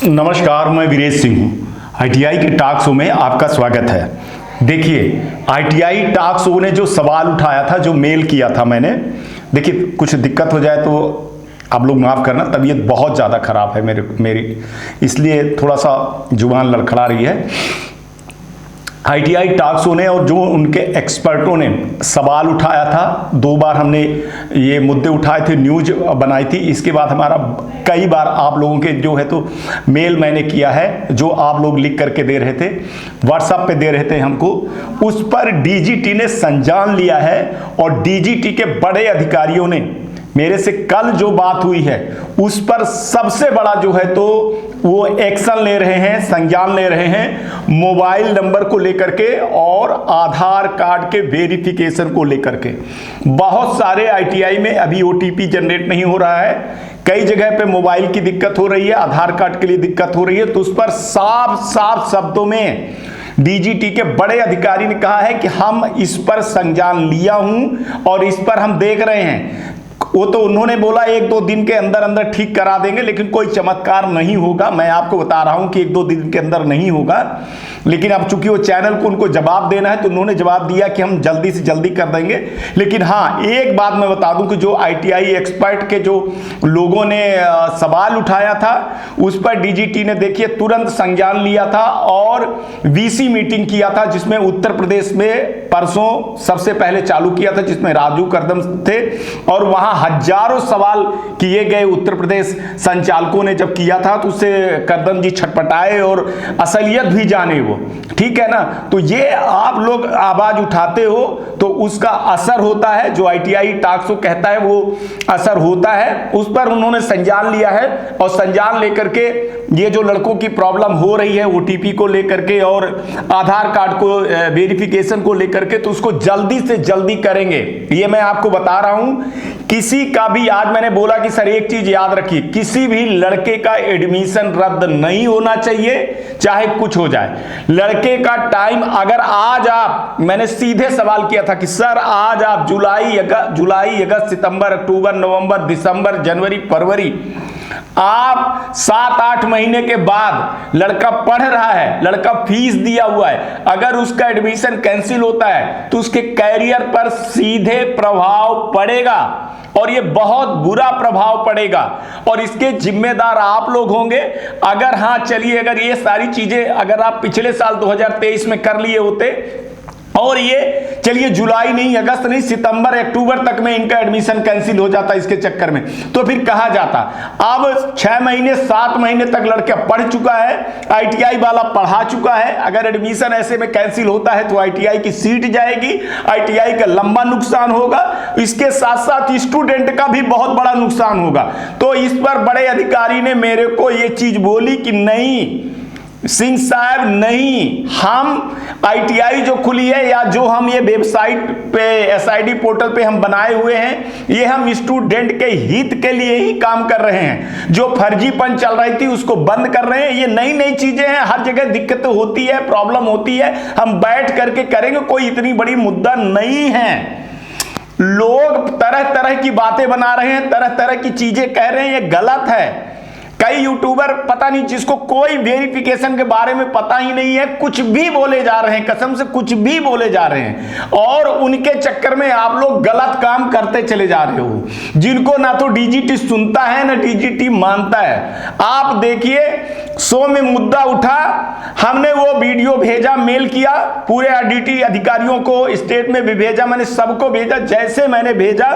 नमस्कार, मैं वीरेश सिंह हूँ। आईटीआई के टॉक शो में आपका स्वागत है। देखिए, आईटीआई टॉक शो ने जो सवाल उठाया था, जो मेल किया था मैंने, देखिए कुछ दिक्कत हो जाए तो आप लोग माफ़ करना, तबीयत बहुत ज़्यादा ख़राब है मेरी, इसलिए थोड़ा सा जुबान लड़खड़ा रही है। आईटीआई टॉक शो ने और जो उनके एक्सपर्टों ने सवाल उठाया था, 2 बार हमने ये मुद्दे उठाए थे, न्यूज बनाई थी। इसके बाद हमारा कई बार आप लोगों के जो है तो मेल मैंने किया है, जो आप लोग लिख करके दे रहे थे, व्हाट्सएप पे दे रहे थे हमको, उस पर डीजीटी ने संज्ञान लिया है और डीजीटी के बड़े अधिकारियों ने मेरे से कल जो बात हुई है उस पर सबसे बड़ा जो है तो वो एक्शन ले रहे हैं, संज्ञान ले रहे हैं, मोबाइल नंबर को लेकर के और आधार कार्ड के वेरिफिकेशन को लेकर के। बहुत सारे आईटीआई में अभी ओटीपी जनरेट नहीं हो रहा है, कई जगह पे मोबाइल की दिक्कत हो रही है, आधार कार्ड के लिए दिक्कत हो रही है। तो उस पर साफ साफ शब्दों में डीजीटी के बड़े अधिकारी ने कहा है कि हम इस पर संज्ञान लिया हूं और इस पर हम देख रहे हैं। वो तो उन्होंने बोला 1-2 दिन के अंदर अंदर ठीक करा देंगे, लेकिन कोई चमत्कार नहीं होगा। मैं आपको बता रहा हूं कि 1-2 दिन के अंदर नहीं होगा, लेकिन अब चूंकि वो चैनल को उनको जवाब देना है तो उन्होंने जवाब दिया कि हम जल्दी से जल्दी कर देंगे। लेकिन हाँ, एक बात मैं बता दूं कि जो आईटीआई एक्सपर्ट के जो लोगों ने सवाल उठाया था उस पर डीजीटी ने देखिए तुरंत संज्ञान लिया था और वीसी मीटिंग किया था, जिसमें उत्तर प्रदेश में परसों सबसे पहले चालू किया था, जिसमें राजू करदम थे और वहां हजारों सवाल किए गए। उत्तर प्रदेश संचालकों ने जब किया था तो उससे करदम जी छटपटाए और असलियत भी जाने वो, ठीक है ना। तो ये आप लोग आवाज उठाते हो तो उसका असर होता है, जो आईटीआई टॉक शो कहता है वो असर होता है। उस पर उन्होंने संज्ञान लिया है और संज्ञान लेकर के ये जो लड़कों की प्रॉब्लम हो रही है ओटीपी को लेकर के और आधार कार्ड को वेरिफिकेशन को लेकर के, तो उसको जल्दी से जल्दी करेंगे। ये मैं आपको बता रहा हूं। किसी का भी, आज मैंने बोला कि सर एक चीज याद रखिए, किसी भी लड़के का एडमिशन रद्द नहीं होना चाहिए, चाहे कुछ हो जाए। लड़के का टाइम, अगर आज आप, मैंने सीधे सवाल किया था कि सर आज आप जुलाई, अगस्त, सितंबर, अक्टूबर, नवंबर, दिसंबर, जनवरी, फरवरी, आप 7-8 महीने के बाद लड़का पढ़ रहा है, लड़का फीस दिया हुआ है, अगर उसका एडमिशन कैंसिल होता है तो उसके कैरियर पर सीधे प्रभाव पड़ेगा और ये बहुत बुरा प्रभाव पड़ेगा और इसके जिम्मेदार आप लोग होंगे। अगर हाँ चलिए, अगर ये सारी चीजें अगर आप पिछले साल 2023 में कर लिए होते और ये चलिए जुलाई नहीं, अगस्त नहीं, सितंबर अक्टूबर तक में इनका एडमिशन कैंसिल हो जाता इसके चक्कर में, तो फिर कहा जाता। अब 6 महीने 7 महीने तक लड़का पढ़ चुका है, आईटीआई वाला पढ़ा चुका है, अगर एडमिशन ऐसे में कैंसिल होता है तो आईटीआई की सीट जाएगी, आईटीआई का लंबा नुकसान होगा, इसके साथ साथ स्टूडेंट का भी बहुत बड़ा नुकसान होगा। तो इस पर बड़े अधिकारी ने मेरे को ये चीज बोली कि नहीं सिंह साहब, नहीं, हम आईटीआई जो खुली है या जो हम ये वेबसाइट पे एसआईडी पोर्टल पे हम बनाए हुए हैं, ये हम स्टूडेंट के हित के लिए ही काम कर रहे हैं। जो फर्जीपन चल रही थी उसको बंद कर रहे हैं। ये नई नई चीजें हैं, हर जगह दिक्कत होती है, प्रॉब्लम होती है, हम बैठ करके करेंगे, कोई इतनी बड़ी मुद्दा नहीं है। लोग तरह तरह की बातें बना रहे हैं, तरह तरह की चीजें कह रहे हैं, ये गलत है। कई यूट्यूबर पता नहीं जिसको कोई वेरिफिकेशन के बारे में पता ही नहीं है, कुछ भी बोले जा रहे हैं, कसम से कुछ भी बोले जा रहे हैं और उनके चक्कर में आप लोग गलत काम करते चले जा रहे हो, जिनको ना तो डीजीटी सुनता है ना डीजीटी मानता है। आप देखिए, शो में मुद्दा उठा, हमने वो वीडियो भेजा, मेल किया, पूरे आईटीआई अधिकारियों को, स्टेट में भी भेजा, मैंने सबको भेजा। जैसे मैंने भेजा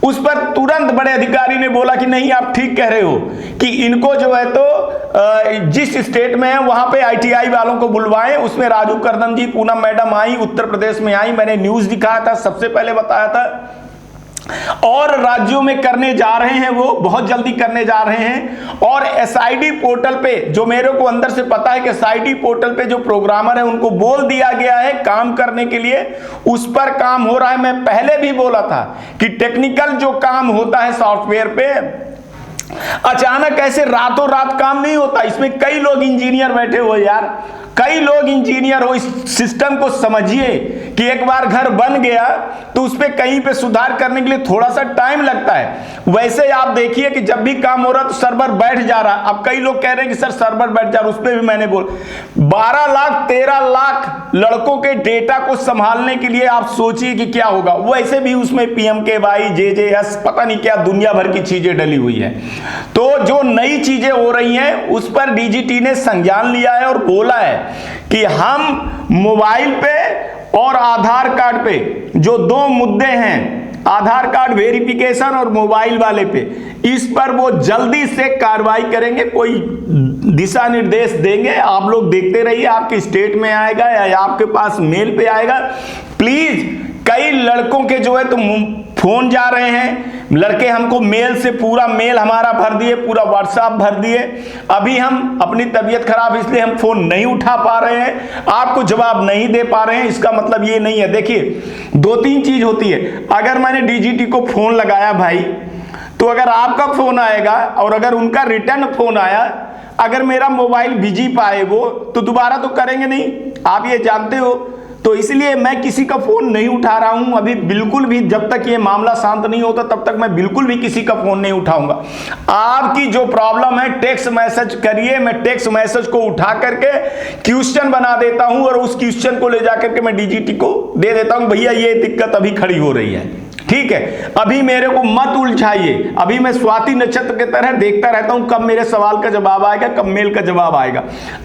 उस पर तुरंत बड़े अधिकारी ने बोला कि नहीं आप ठीक कह रहे हो कि इनको जो है तो जिस स्टेट में है वहां पे आईटीआई वालों को बुलवाएं। उसमें राजू करदम जी, पूनम मैडम आई, उत्तर प्रदेश में आई, मैंने न्यूज दिखाया था, सबसे पहले बताया था। और राज्यों में करने जा रहे हैं, वो बहुत जल्दी करने जा रहे हैं। और एसआईडी पोर्टल पे, जो मेरे को अंदर से पता है कि एसआईडी पोर्टल पे जो प्रोग्रामर है उनको बोल दिया गया है काम करने के लिए, उस पर काम हो रहा है। मैं पहले भी बोला था कि टेक्निकल जो काम होता है सॉफ्टवेयर पे, अचानक ऐसे रातों रात काम नहीं होता। इसमें कई लोग इंजीनियर बैठे हुए यार, कई लोग इंजीनियर हो, इस सिस्टम को समझिए कि एक बार घर बन गया तो उस पर कहीं पे सुधार करने के लिए थोड़ा सा टाइम लगता है। वैसे आप देखिए कि जब भी काम हो रहा तो सर्वर बैठ जा रहा। अब कई लोग कह रहे हैं कि सर सर्वर बैठ जा रहा, उस पर भी मैंने 12 लाख 13 लाख लड़कों के डेटा को संभालने के लिए आप सोचिए कि क्या होगा। वैसे भी उसमें PMKY JJS पता नहीं क्या दुनिया भर की चीजें डली हुई है। तो जो नई चीजें हो रही हैं उस पर DGT ने संज्ञान लिया है और बोला है कि हम मोबाइल पे और आधार कार्ड पे जो 2 मुद्दे हैं, आधार कार्ड वेरिफिकेशन और मोबाइल वाले पे, इस पर वो जल्दी से कार्रवाई करेंगे, कोई दिशा निर्देश देंगे। आप लोग देखते रहिए, आपके स्टेट में आएगा या आपके पास मेल पे आएगा। प्लीज, कई लड़कों के जो है तो फोन जा रहे हैं, लड़के हमको मेल से पूरा मेल हमारा भर दिए, पूरा व्हाट्सएप भर दिए। अभी हम अपनी तबीयत खराब इसलिए हम फोन नहीं उठा पा रहे हैं, आपको जवाब नहीं दे पा रहे हैं। इसका मतलब ये नहीं है। देखिए 2-3 चीज होती है। अगर मैंने DGT को फोन लगाया भाई, तो अगर आपका फोन आएगा और अगर उनका रिटर्न फोन आया, अगर मेरा मोबाइल बिजी पाए वो, तो दोबारा तो करेंगे नहीं, आप ये जानते हो। तो इसलिए मैं किसी का फोन नहीं उठा रहा हूं अभी, बिल्कुल भी। जब तक ये मामला शांत नहीं होता तब तक मैं बिल्कुल भी किसी का फोन नहीं उठाऊंगा। आपकी जो प्रॉब्लम है टेक्स्ट मैसेज करिए, मैं टेक्स्ट मैसेज को उठा करके क्वेश्चन बना देता हूं और उस क्वेश्चन को ले जाकर के मैं DGT को दे देता हूं, भैया ये दिक्कत अभी खड़ी हो रही है, ठीक है। अभी मेरे को मत उलझाइए, अभी मैं स्वाति नक्षत्र की तरह देखता रहता हूं कब मेरे सवाल का जवाब आएगा, कब मेल का जवाब आएगा।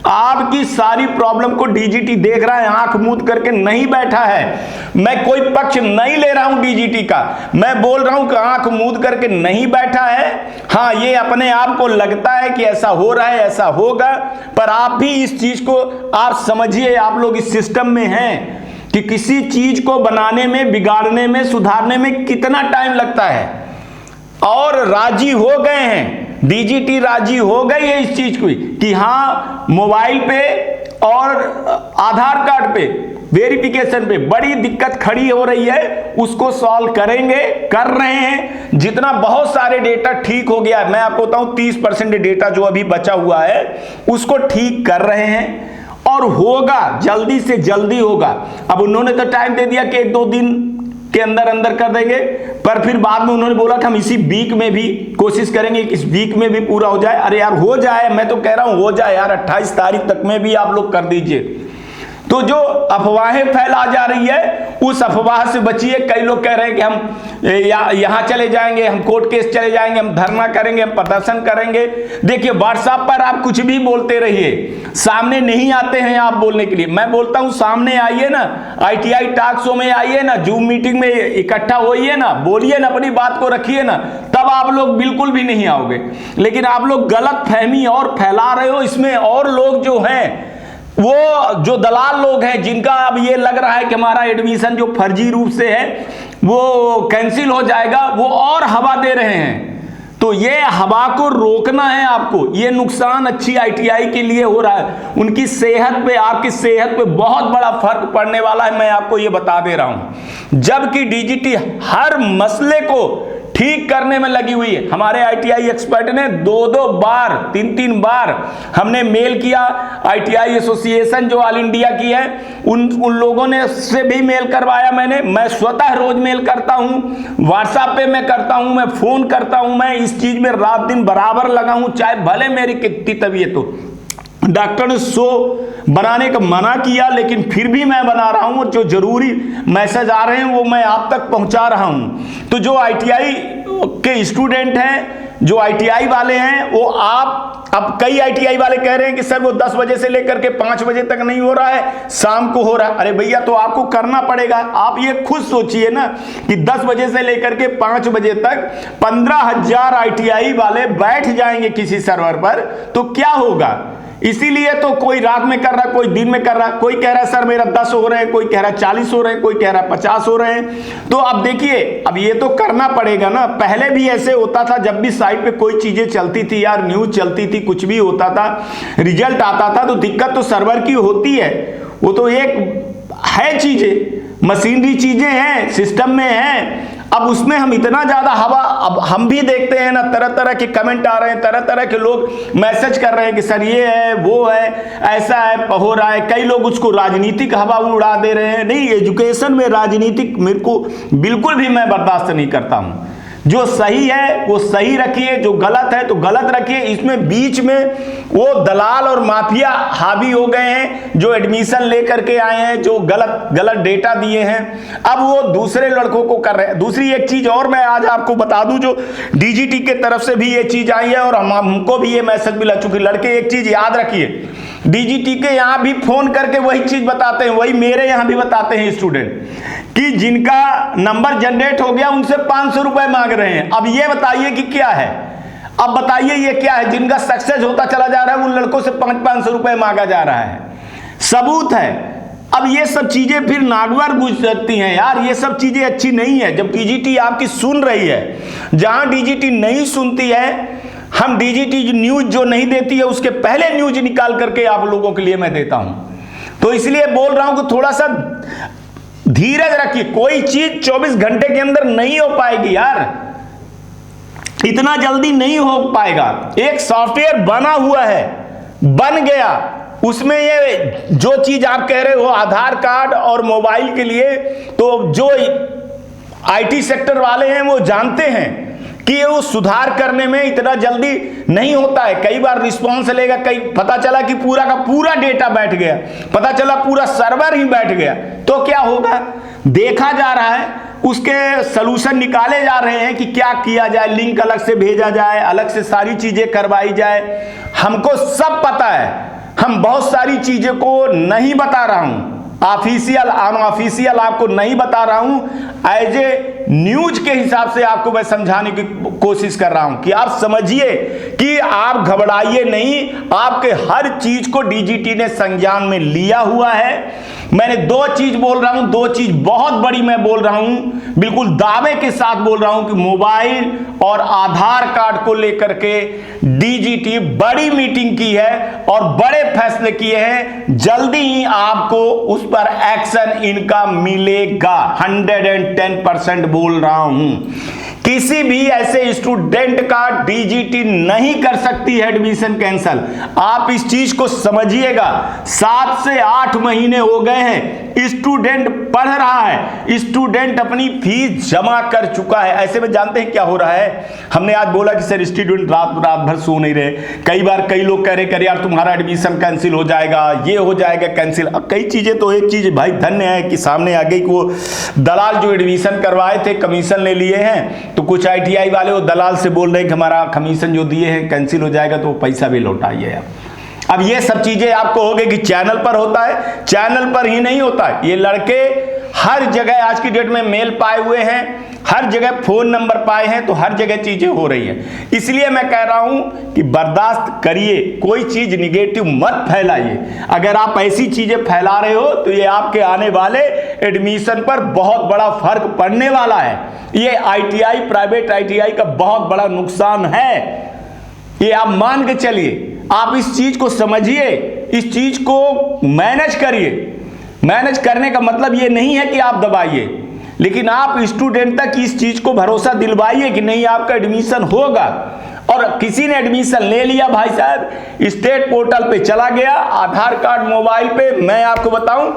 आपकी सारी प्रॉब्लम को DGT देख रहा है, आंख मूंद करके नहीं बैठा है। मैं कोई पक्ष नहीं ले रहा हूं DGT का, मैं बोल रहा हूं कि आंख मूंद करके नहीं बैठा है। हाँ, ये अपने आप को लगता है कि ऐसा हो रहा है, ऐसा होगा, पर आप भी इस चीज को आप समझिए। आप लोग इस सिस्टम में हैं कि किसी चीज को बनाने में, बिगाड़ने में, सुधारने में कितना टाइम लगता है, और राजी हो गए हैं, DGT राजी हो गई है इस चीज को कि हाँ मोबाइल पे और आधार कार्ड पे वेरिफिकेशन पे बड़ी दिक्कत खड़ी हो रही है, उसको सॉल्व करेंगे, कर रहे हैं। जितना बहुत सारे डेटा ठीक हो गया है, मैं आपको बताऊं 30% डेटा जो अभी बचा हुआ है उसको ठीक कर रहे हैं और होगा, जल्दी से जल्दी होगा। अब उन्होंने तो टाइम दे दिया कि 1-2 दिन के अंदर अंदर कर देंगे, पर फिर बाद में उन्होंने बोला कि हम इसी वीक में भी कोशिश करेंगे कि इस वीक में भी पूरा हो जाए। अरे यार हो जाए, मैं तो कह रहा हूं हो जाए यार, 28 तारीख तक में भी आप लोग कर दीजिए। तो जो अफवाहें फैला जा रही है उस अफवाह से बचिए। कई लोग कह रहे हैं कि हम यहां चले जाएंगे, हम कोर्ट केस चले जाएंगे, हम धरना करेंगे, हम प्रदर्शन करेंगे। देखिए व्हाट्सएप पर आप कुछ भी बोलते रहिए, सामने नहीं आते हैं आप बोलने के लिए। मैं बोलता हूं सामने आइए ना, ITI टॉक शो में आइए ना, जूम मीटिंग में इकट्ठा होइए ना, बोलिए ना, अपनी बात को रखिए ना, तब आप लोग बिल्कुल भी नहीं आओगे। लेकिन आप लोग गलत फहमी और फैला रहे हो इसमें, और लोग जो हैं वो जो दलाल लोग हैं जिनका अब ये लग रहा है कि हमारा एडमिशन जो फर्जी रूप से है वो कैंसिल हो जाएगा, वो और हवा दे रहे हैं। तो ये हवा को रोकना है आपको। ये नुकसान अच्छी ITI के लिए हो रहा है, उनकी सेहत पे, आपकी सेहत पे बहुत बड़ा फर्क पड़ने वाला है, मैं आपको ये बता दे रहा हूं। जबकि DGT हर मसले को ठीक करने में लगी हुई है। हमारे ITI एक्सपर्ट ने 2-2 बार, 3-3 बार हमने मेल किया। ITI एसोसिएशन जो ऑल इंडिया की है उन लोगों ने से भी मेल करवाया मैंने। मैं स्वतः रोज मेल करता हूं, व्हाट्सएप पे मैं करता हूं, मैं फोन करता हूं, मैं इस चीज में रात दिन बराबर लगा हूं, चाहे भले मेरी कितनी तबीयत हो। डॉक्टर ने शो बनाने का मना किया, लेकिन फिर भी मैं बना रहा हूं और जो जरूरी मैसेज आ रहे हैं वो मैं आप तक पहुंचा रहा हूं। तो जो ITI के स्टूडेंट हैं, जो ITI वाले हैं, वो अब कई ITI वाले कह रहे हैं कि सर वो 10 बजे से लेकर के 5 बजे तक नहीं हो रहा है, शाम को हो रहा है। अरे भैया तो आपको करना पड़ेगा। आप ये खुद सोचिए ना कि 10 बजे से लेकर के 5 बजे तक 15,000 ITI वाले बैठ जाएंगे किसी सर्वर पर, तो क्या होगा। इसीलिए तो कोई रात में कर रहा, कोई दिन में कर रहा, कोई कह रहा है सर मेरा 10 हो रहे हैं, कोई कह रहा है 40 हो रहे हैं, कोई कह रहा है 50 हो रहे हैं। तो अब देखिए, अब ये तो करना पड़ेगा ना। पहले भी ऐसे होता था, जब भी साइट पे कोई चीजें चलती थी यार, न्यूज चलती थी, कुछ भी होता था, रिजल्ट आता था, तो दिक्कत तो सर्वर की होती है। वो तो एक है, चीजें मशीनरी चीजें हैं, सिस्टम में है। अब उसमें हम इतना ज्यादा हवा, अब हम भी देखते हैं ना, तरह तरह के कमेंट आ रहे हैं, तरह तरह के लोग मैसेज कर रहे हैं कि सर ये है, वो है, ऐसा है, हो रहा है। कई लोग उसको राजनीतिक हवा उड़ा दे रहे हैं। नहीं, एजुकेशन में राजनीतिक मेरे को बिल्कुल भी मैं बर्दाश्त नहीं करता हूं। जो सही है वो सही रखिए, जो गलत है तो गलत रखिए। इसमें बीच में वो दलाल और माफिया हावी हो गए हैं, जो एडमिशन लेकर के आए हैं, जो गलत गलत डेटा दिए हैं, अब वो दूसरे लड़कों को कर रहे हैं। दूसरी एक चीज और मैं आज आपको बता दूं, जो डीजीटी के तरफ से भी ये चीज आई है और हमको भी ये मैसेज मिला। चूंकि लड़के एक चीज याद रखिए, डीजीटी के यहाँ भी फोन करके वही चीज बताते हैं, वही मेरे यहाँ भी बताते हैं स्टूडेंट, कि जिनका नंबर जनरेट हो गया उनसे 500 रुपए मांग रहे हैं। अब ये बताइए कि क्या है, अब बताइए ये क्या है। जिनका सक्सेस होता चला जा रहा है उन लड़कों से 500 रुपए मांगा जा रहा है, सबूत है। अब ये सब चीजें फिर नागवार गुजरती हैं यार, ये सब चीजें अच्छी नहीं है। जब डीजीटी आपकी सुन रही है, जहां डीजीटी नहीं सुनती है, हम डीजीटी न्यूज जो नहीं देती है उसके पहले न्यूज निकाल करके आप लोगों के लिए मैं देता हूं। तो इसलिए बोल रहा हूं कि थोड़ा सा धीरज रखिए। कोई चीज 24 घंटे के अंदर नहीं हो पाएगी यार, इतना जल्दी नहीं हो पाएगा। एक सॉफ्टवेयर बना हुआ है, बन गया, उसमें ये जो चीज आप कह रहे हो आधार कार्ड और मोबाइल के लिए, तो जो आईटी सेक्टर वाले हैं वो जानते हैं कि वो सुधार करने में इतना जल्दी नहीं होता है। कई बार रिस्पॉन्स लेगा, कई पता चला कि पूरा का पूरा डेटा बैठ गया, पता चला पूरा सर्वर ही बैठ गया, तो क्या होगा देखा जा रहा है, उसके सलूशन निकाले जा रहे हैं कि क्या किया जाए, लिंक अलग से भेजा जाए, अलग से सारी चीजें करवाई जाए। हमको सब पता है, हम बहुत सारी चीजें को नहीं बता रहा हूं, ऑफिशियल आपको नहीं बता रहा हूं, एज ए न्यूज के हिसाब से आपको मैं समझाने की कोशिश कर रहा हूं कि आप समझिए कि आप घबराइए नहीं। आपके हर चीज को डीजीटी ने संज्ञान में लिया हुआ है। मैंने दो चीज बोल रहा हूं, दो चीज बहुत बड़ी मैं बोल रहा हूं, बिल्कुल दावे के साथ बोल रहा हूं कि मोबाइल और आधार कार्ड को लेकर के डीजीटी बड़ी मीटिंग की है और बड़े फैसले किए हैं। जल्दी ही आपको उस पर एक्शन इनका मिलेगा, 110% बोल रहा हूं। किसी भी ऐसे स्टूडेंट का डीजीटी नहीं कर सकती है एडमिशन कैंसल। आप इस चीज को समझिएगा। 7 से 8 महीने हो गए हैं, स्टूडेंट पढ़ रहा है, स्टूडेंट अपनी फीस जमा कर चुका है। ऐसे में जानते हैं क्या हो रहा है, हमने आज बोला कि सर स्टूडेंट रात रात भर सो नहीं रहे। कई बार कई लोग कह रहे कर यार तुम्हारा एडमिशन कैंसिल हो जाएगा, ये हो जाएगा कैंसिल। अब कई चीजें, तो एक चीज भाई धन्य है कि सामने आ गई कि वो दलाल जो एडमिशन करवाए थे कमीशन ले लिए हैं, तो कुछ आईटीआई वाले वो दलाल से बोल रहे हैं कि हमारा कमीशन जो दिए हैं कैंसिल हो जाएगा, तो पैसा भी लौटाइए आप। अब ये सब चीजें आपको हो गई कि चैनल पर होता है, चैनल पर ही नहीं होता है। ये लड़के हर जगह आज की डेट में मेल पाए हुए हैं, हर जगह फोन नंबर पाए हैं, तो हर जगह चीजें हो रही हैं। इसलिए मैं कह रहा हूं कि बर्दाश्त करिए, कोई चीज निगेटिव मत फैलाइए। अगर आप ऐसी चीजें फैला रहे हो तो ये आपके आने वाले एडमिशन पर बहुत बड़ा फर्क पड़ने वाला है। ये आईटीआई, प्राइवेट आईटीआई का बहुत बड़ा नुकसान है, ये आप मान के चलिए। आप इस चीज को समझिए, इस चीज को मैनेज करिए। मैनेज करने का मतलब ये नहीं है कि आप दबाइए, लेकिन आप स्टूडेंट तक इस चीज को भरोसा दिलवाइए कि नहीं आपका एडमिशन होगा। और किसी ने एडमिशन ले लिया भाई साहब, स्टेट पोर्टल पे चला गया, आधार कार्ड मोबाइल पे, मैं आपको बताऊं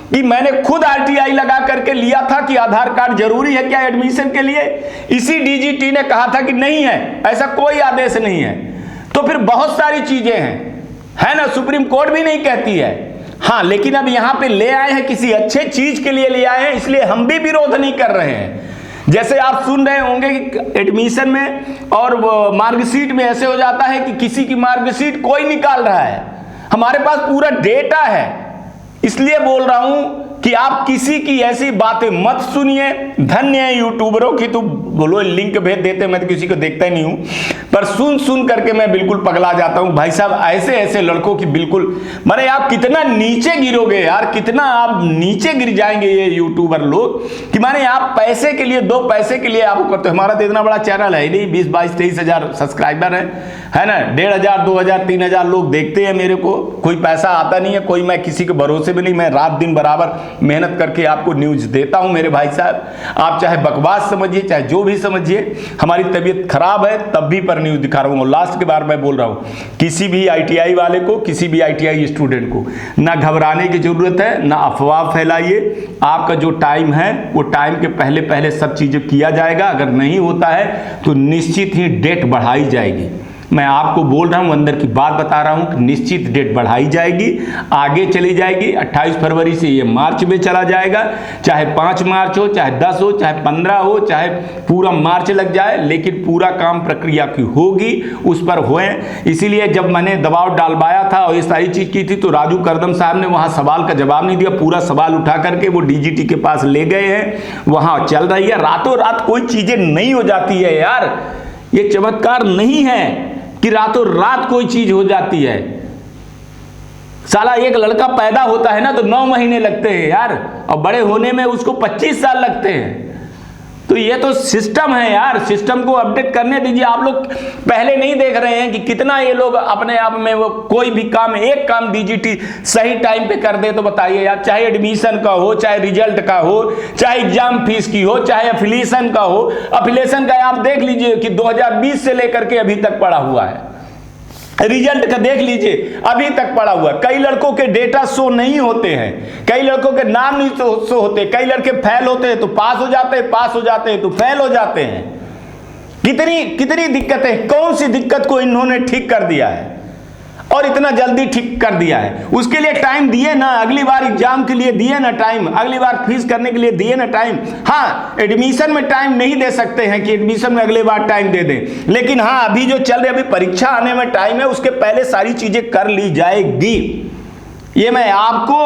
कि मैंने खुद आरटीआई लगा करके लिया था कि आधार कार्ड जरूरी है क्या एडमिशन के लिए। इसी डीजीटी ने कहा था कि नहीं है, ऐसा कोई आदेश नहीं है। तो फिर बहुत सारी चीजें हैं, है ना, सुप्रीम कोर्ट भी नहीं कहती है। हाँ, लेकिन अब यहां पे ले आए हैं, किसी अच्छे चीज के लिए ले आए हैं, इसलिए हम भी विरोध नहीं कर रहे हैं। जैसे आप सुन रहे होंगे कि एडमिशन में और मार्कशीट में ऐसे हो जाता है कि किसी की मार्कशीट कोई निकाल रहा है, हमारे पास पूरा डेटा है। इसलिए बोल रहा हूं कि आप किसी की ऐसी बातें मत सुनिए। धन्य है यूट्यूबरों की, तो बोलो लिंक भेज देते, मैं तो किसी को देखता ही नहीं हूं, पर सुन सुन करके मैं बिल्कुल पगला जाता हूं। भाई साहब ऐसे ऐसे लड़कों की बिल्कुल, माने आप कितना नीचे गिरोगे यार, कितना आप नीचे गिर जाएंगे ये यूट्यूबर लोग, कि माने आप पैसे के लिए, 2 पैसे के लिए आप करते हो। हमारा तो इतना बड़ा चैनल है नहीं, 20, 22, 23 हजार सब्सक्राइबर है ना, 1500, 2000, 3000 लोग देखते हैं मेरे को, कोई पैसा आता नहीं है, कोई मैं किसी के भरोसे में नहीं, मैं रात दिन बराबर मेहनत करके आपको न्यूज़ देता हूं मेरे भाई साहब। आप चाहे बकवास समझिए, चाहे जो भी समझिए, हमारी तबीयत खराब है तब भी पर न्यूज़ दिखा रहा हूँ। लास्ट के बार मैं बोल रहा हूँ, किसी भी ITI वाले को, किसी भी ITI स्टूडेंट को ना घबराने की ज़रूरत है, ना अफवाह फैलाइए। आपका जो टाइम है वो टाइम के पहले पहले सब चीज़ें किया जाएगा। अगर नहीं होता है तो निश्चित ही डेट बढ़ाई जाएगी। मैं आपको बोल रहा हूं, अंदर की बात बता रहा हूं कि निश्चित डेट बढ़ाई जाएगी, आगे चली जाएगी। 28 फरवरी से ये मार्च में चला जाएगा। चाहे 5 मार्च हो, चाहे 10 हो, चाहे 15 हो, चाहे पूरा मार्च लग जाए, लेकिन पूरा काम प्रक्रिया की होगी, उस पर होए। इसीलिए जब मैंने दबाव डालवाया था और ये सारी चीज़ की थी तो राजू करदम साहब ने वहाँ सवाल का जवाब नहीं दिया। पूरा सवाल उठा करके वो DGT के पास ले गए हैं, वहाँ चल रही है। रातों रात कोई चीज़ें नहीं हो जाती है यार, ये चमत्कार नहीं है कि रातों रात कोई चीज हो जाती है। साला एक लड़का पैदा होता है ना तो 9 महीने लगते हैं यार, और बड़े होने में उसको 25 साल लगते हैं। तो ये तो सिस्टम है यार, सिस्टम को अपडेट करने दीजिए। आप लोग पहले नहीं देख रहे हैं कि कितना ये लोग अपने आप में वो कोई भी काम, एक काम DGT सही टाइम पे कर दे तो बताइए यार। चाहे एडमिशन का हो, चाहे रिजल्ट का हो, चाहे एग्जाम फीस की हो, चाहे अफिलिएशन का हो। अफिलिएशन का आप देख लीजिए कि 2020 से लेकर के अभी तक पड़ा हुआ है। रिजल्ट का देख लीजिए, अभी तक पड़ा हुआ। कई लड़कों के डेटा शो नहीं होते हैं, कई लड़कों के नाम नहीं शो होते, कई लड़के फेल होते हैं तो पास हो जाते हैं, पास हो जाते हैं तो फेल हो जाते हैं। कितनी कितनी दिक्कतें, कौन सी दिक्कत को इन्होंने ठीक कर दिया है और इतना जल्दी ठीक कर दिया है। उसके लिए टाइम दिए ना, अगली बार एग्जाम के लिए दिए ना टाइम, अगली बार फीस करने के लिए दिए ना टाइम। हाँ, एडमिशन में टाइम नहीं दे सकते हैं कि एडमिशन में अगले बार टाइम दे दें, लेकिन हाँ अभी जो चल रही, अभी परीक्षा आने में टाइम है, उसके पहले सारी चीजें कर ली जाएगी। ये मैं आपको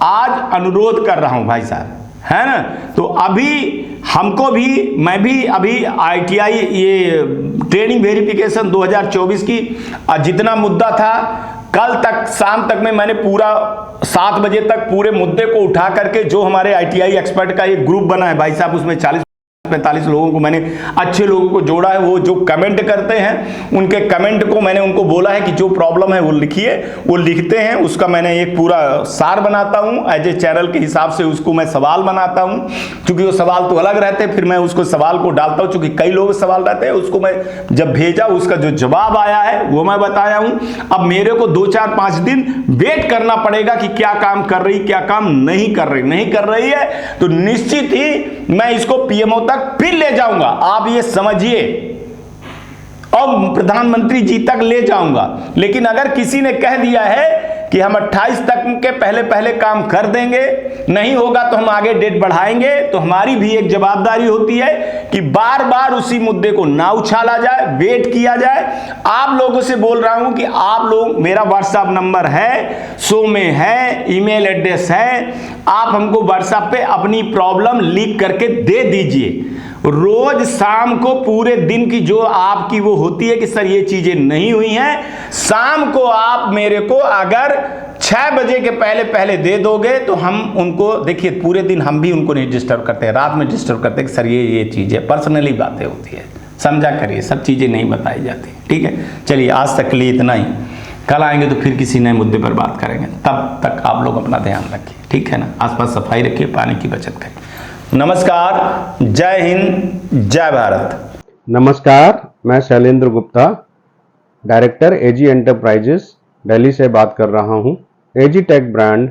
आज अनुरोध कर रहा हूं भाई साहब, है ना। तो अभी हमको भी, मैं भी अभी ITI ये ट्रेनिंग वेरिफिकेशन 2024 की जितना मुद्दा था, कल तक शाम तक में मैंने पूरा 7 बजे तक पूरे मुद्दे को उठा करके, जो हमारे ITI एक्सपर्ट का एक ग्रुप बना है भाई साहब, उसमें 40-45 लोगों को मैंने, अच्छे लोगों को जोड़ा है। वो जो कमेंट करते हैं उनके कमेंट को मैंने उनको बोला है कि जो प्रॉब्लम है वो लिखिए, वो लिखते हैं, उसका मैंने एक पूरा सार बनाता हूं एज ए चैनल के हिसाब से, उसको मैं सवाल बनाता हूं। क्योंकि वो सवाल तो अलग रहते हैं, फिर मैं उसको सवाल को डालता हूं, क्योंकि कई लोग सवाल रहते हैं, उसको मैं जब भेजा उसका जो जवाब आया है वो मैं बताया हूं। अब मेरे को 2-4-5 दिन वेट करना पड़ेगा कि क्या काम कर रही, क्या काम नहीं कर रही है, तो निश्चित ही मैं इसको PMO तक फिर ले जाऊंगा, आप ये समझिए, और प्रधानमंत्री जी तक ले जाऊंगा। लेकिन अगर किसी ने कह दिया है कि हम 28 तक के पहले पहले काम कर देंगे, नहीं होगा तो हम आगे डेट बढ़ाएंगे, तो हमारी भी एक जवाबदारी होती है कि बार बार उसी मुद्दे को ना उछाला जाए, वेट किया जाए। आप लोगों से बोल रहा हूं कि आप लोग, मेरा व्हाट्सएप नंबर है, शो में है, ईमेल एड्रेस है, आप हमको व्हाट्सएप पे अपनी प्रॉब्लम लिख करके दे दीजिए। रोज शाम को पूरे दिन की जो आपकी वो होती है कि सर ये चीजें नहीं हुई हैं, शाम को आप मेरे को अगर 6 बजे के पहले पहले दे दोगे तो हम उनको, देखिए पूरे दिन हम भी उनको नहीं डिस्टर्ब करते हैं, रात में डिस्टर्ब करते हैं कि सर ये चीजें पर्सनली बातें होती है, समझा करिए, सब चीजें नहीं बताई जाती। ठीक है, चलिए आज तक के लिए इतना ही। कल आएंगे तो फिर किसी नए मुद्दे पर बात करेंगे, तब तक आप लोग अपना ध्यान रखिए, ठीक है ना। आसपास सफाई रखिए, पानी की बचत करिए। नमस्कार, जय हिंद, जय भारत। नमस्कार, मैं Shailendra Gupta, director AG enterprises Delhi से बात कर रहा हूं। AG टेक ब्रांड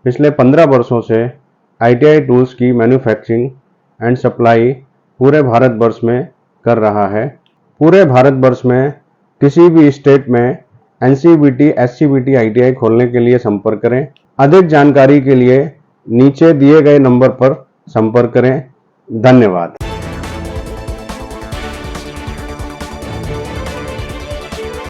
पिछले 15 वर्षों से ITI टूल्स की मैन्युफैक्चरिंग एंड सप्लाई पूरे भारतवर्ष में कर रहा है। पूरे भारतवर्ष में किसी भी स्टेट में NCVT, SCVT ITI खोलने के लिए संपर्क करें। अधिक जानकारी के लिए नीचे दिए गए नंबर पर संपर्क करें। धन्यवाद।